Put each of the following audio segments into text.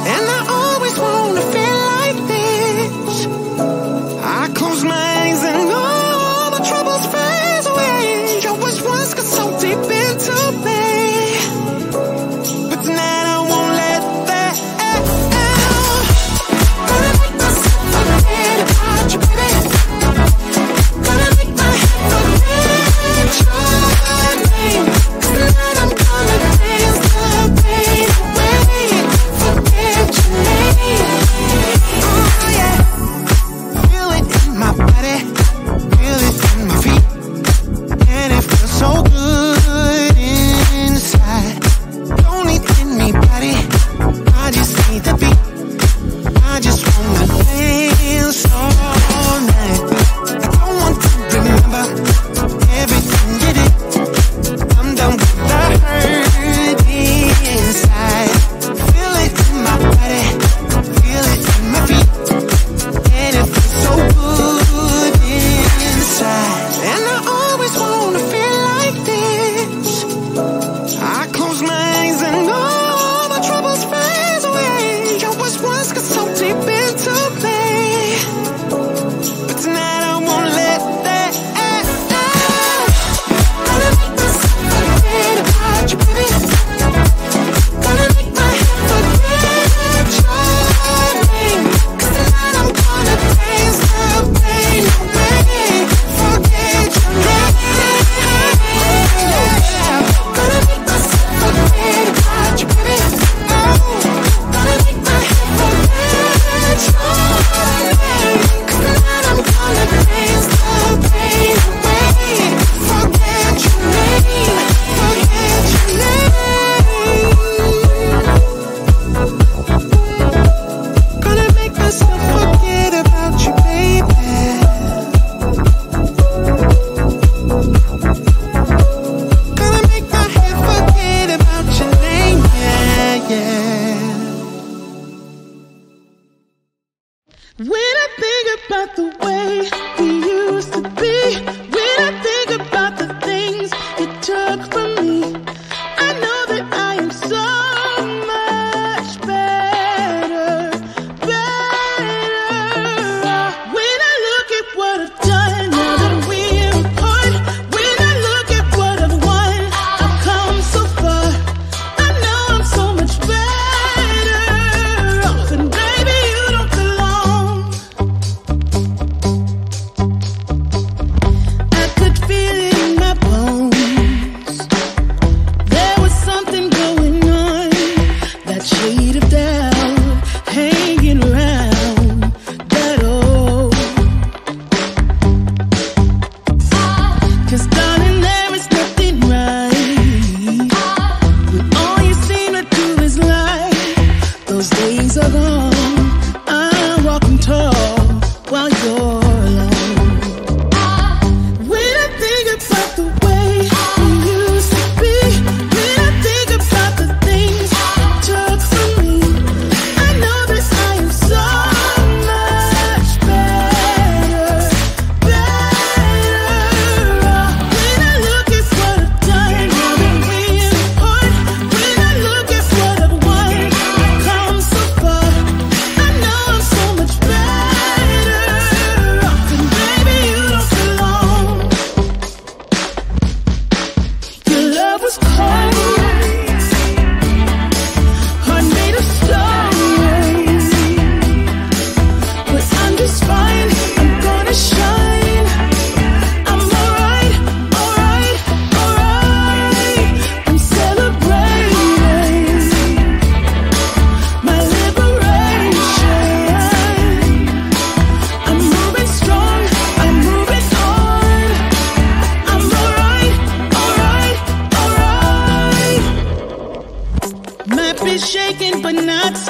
And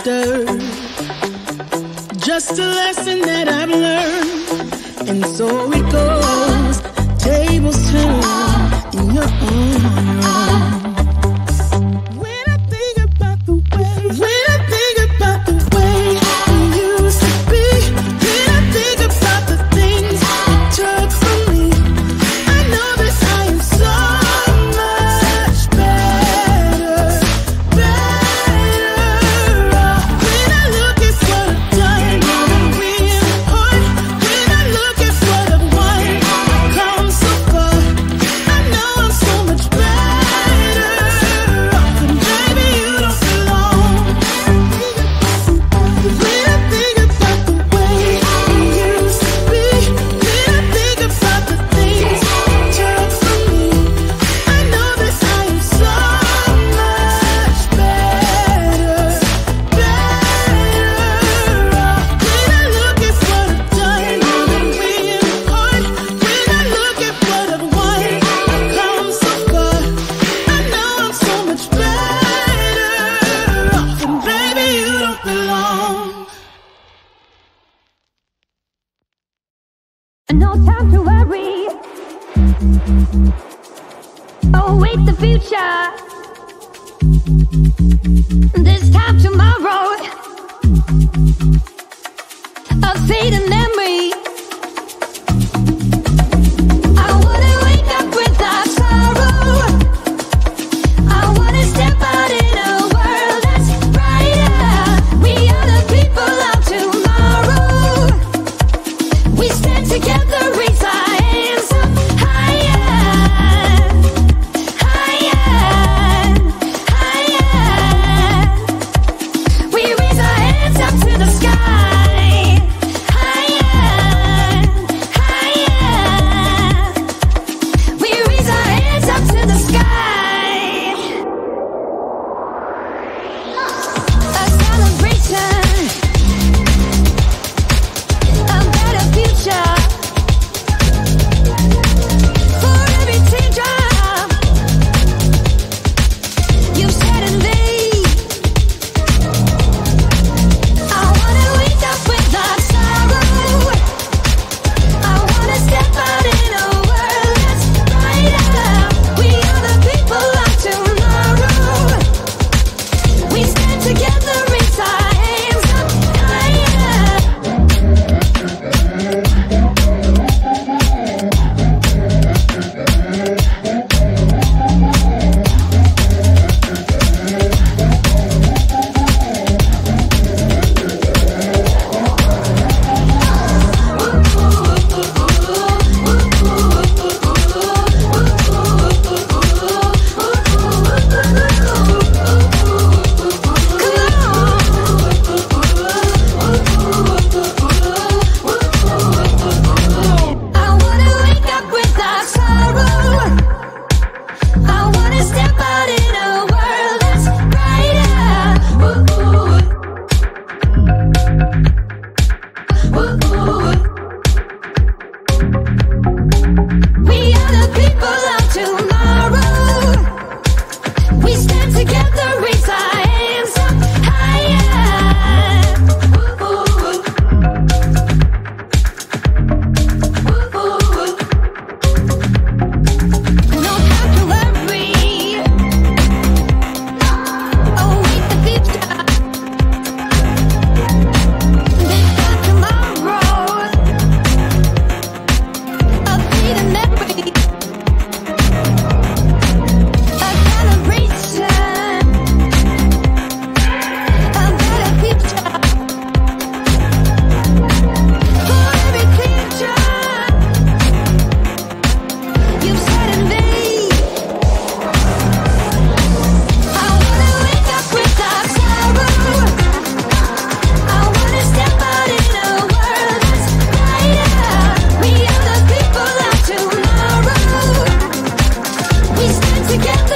chapter. Just a lesson that I've learned, and so it goes. Tables turn in your own. When I think about the way we used to be, when I think about the things you took from me, I know that I am so much better off. When I look at what I've done, I'm really hard. When I look at what I've won, I've come so far. I know I'm so much better off, and baby, you don't belong. When I think about the way we used to be, when I think about the things you took from me, I know that I am so much better off. When I look at what I've done, I'm really hard. When I look at what I've won, I've come so far. I know I'm so much better off, and baby, you don't belong. No time to worry. Await the future. This time tomorrow. A fading memory. I wanna wake up without sorrow. I wanna step out in a world that's brighter. We are the people of tomorrow. We stand together, raise our hands up higher, higher, higher. We raise our hands up to the sky, higher, higher. We raise our hands up to the sky. A celebration, a better future. For every teardrop you've shed and laid, I wanna wake up without sorrow. I wanna step out in a world that's brighter. We are the people of tomorrow. We stand together, raise our hands up higher. I wanna wake up without sorrow. I wanna step out in a world that's brighter. We are the people of tomorrow. We stand together, raise our hands up higher. No time to worry. Await the future. This time tomorrow. A fading memory. A celebration. A better future. For every teardrop you've shed and laid, I wanna wake up without sorrow. I wanna step out in a world that's brighter. We are the people of tomorrow. We stand together,